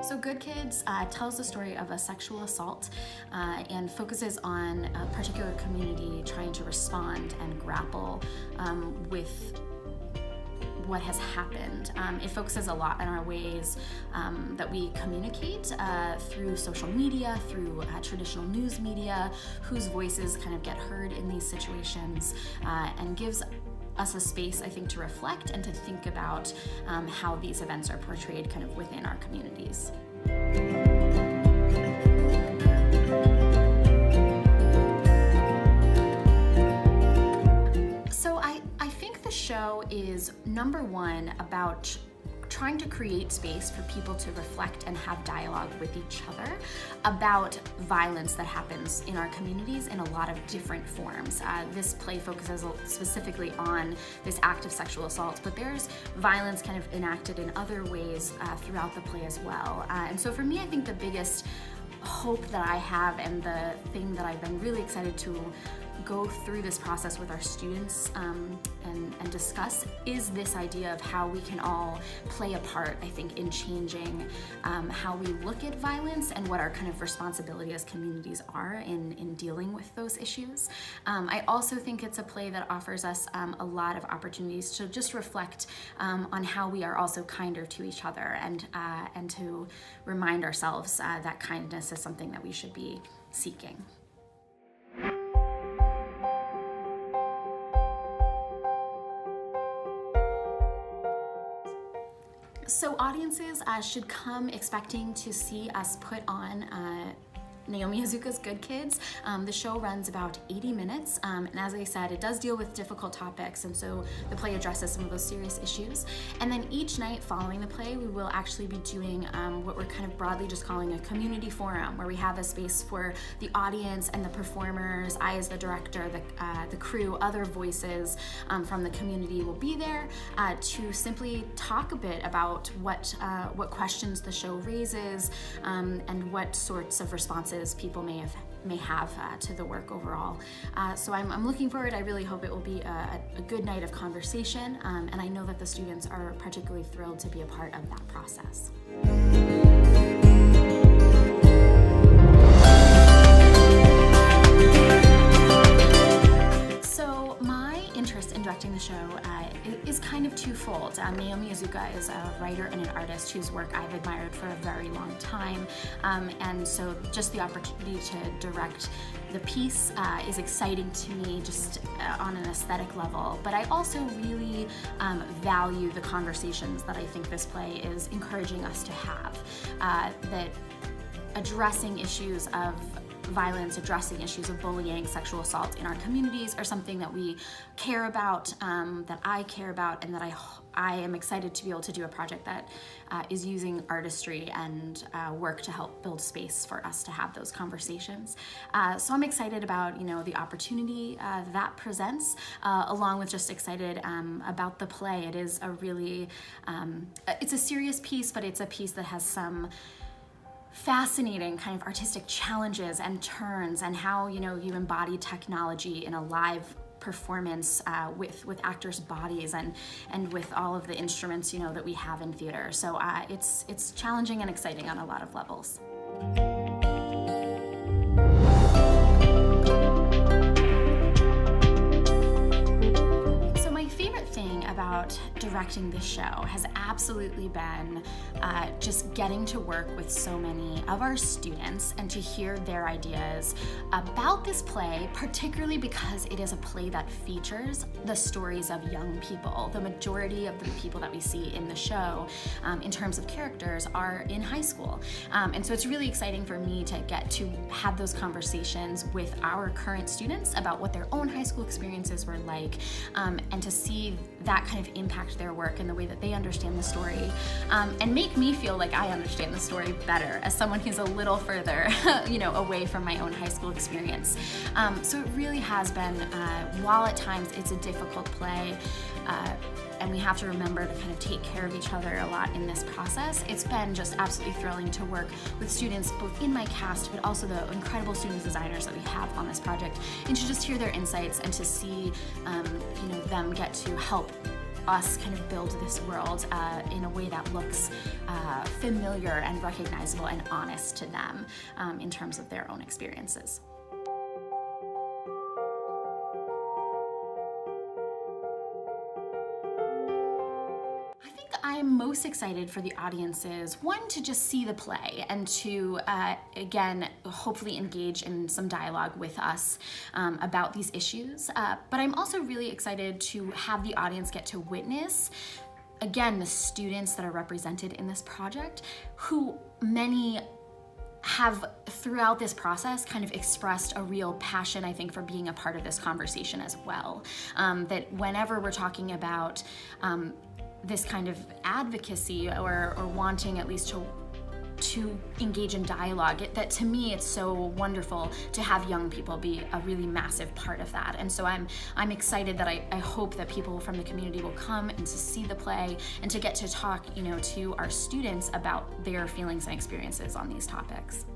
So Good Kids tells the story of a sexual assault and focuses on a particular community trying to respond and grapple with what has happened. It focuses a lot on our ways that we communicate through social media, through traditional news media, whose voices kind of get heard in these situations, and gives us a space, I think, to reflect and to think about how these events are portrayed kind of within our communities. So I think the show is, number one, about trying to create space for people to reflect and have dialogue with each other about violence that happens in our communities in a lot of different forms. This play focuses specifically on this act of sexual assault, but there's violence kind of enacted in other ways throughout the play as well. And so for me, I think the biggest hope that I have, and the thing that I've been really excited to go through this process with our students and discuss, is this idea of how we can all play a part, I think, in changing how we look at violence and what our kind of responsibility as communities are in dealing with those issues. I also think it's a play that offers us a lot of opportunities to just reflect on how we are also kinder to each other, and to remind ourselves that kindness is something that we should be seeking. So audiences should come expecting to see us put on Naomi Izuka's Good Kids. The show runs about 80 minutes, and as I said, it does deal with difficult topics, and so the play addresses some of those serious issues. And then each night following the play, we will actually be doing what we're kind of broadly just calling a community forum, where we have a space for the audience and the performers, I as the director, the crew, other voices from the community will be there to simply talk a bit about what questions the show raises, and what sorts of responses people may have to the work overall. So I'm looking forward. I really hope it will be a good night of conversation, and I know that the students are particularly thrilled to be a part of that process. So my interest in directing the show is kind of twofold. Naomi Izuka is a writer and an artist whose work I've admired for a very long time, and so just the opportunity to direct the piece is exciting to me, just on an aesthetic level. But I also really value the conversations that I think this play is encouraging us to have, that addressing issues of violence, addressing issues of bullying, sexual assault in our communities are something that we care about, that I care about, and that I am excited to be able to do a project that is using artistry and work to help build space for us to have those conversations. So I'm excited about the opportunity that presents, along with just excited about the play. It is a really, it's a serious piece, but it's a piece that has some fascinating kind of artistic challenges and turns, and how you embody technology in a live performance with actors' bodies and with all of the instruments that we have in theater. So it's challenging and exciting on a lot of levels. About directing this show has absolutely been just getting to work with so many of our students and to hear their ideas about this play, particularly because it is a play that features the stories of young people. The majority of the people that we see in the show, in terms of characters, are in high school. And so it's really exciting for me to get to have those conversations with our current students about what their own high school experiences were like, and to see that kind of impact their work and the way that they understand the story, and make me feel like I understand the story better as someone who's a little further away from my own high school experience. So it really has been, while at times it's a difficult play, and we have to remember to kind of take care of each other a lot in this process, it's been just absolutely thrilling to work with students both in my cast, but also the incredible student designers that we have on this project, and to just hear their insights and to see them get to help us kind of build this world in a way that looks familiar and recognizable and honest to them in terms of their own experiences. I'm most excited for the audiences, one, to just see the play and to, again, hopefully engage in some dialogue with us about these issues. But I'm also really excited to have the audience get to witness, again, the students that are represented in this project, who many have throughout this process kind of expressed a real passion, I think, for being a part of this conversation as well. That whenever we're talking about this kind of advocacy or wanting at least to engage in dialogue, that to me it's so wonderful to have young people be a really massive part of that. And so I'm excited that I hope that people from the community will come and to see the play and to get to talk, to our students about their feelings and experiences on these topics.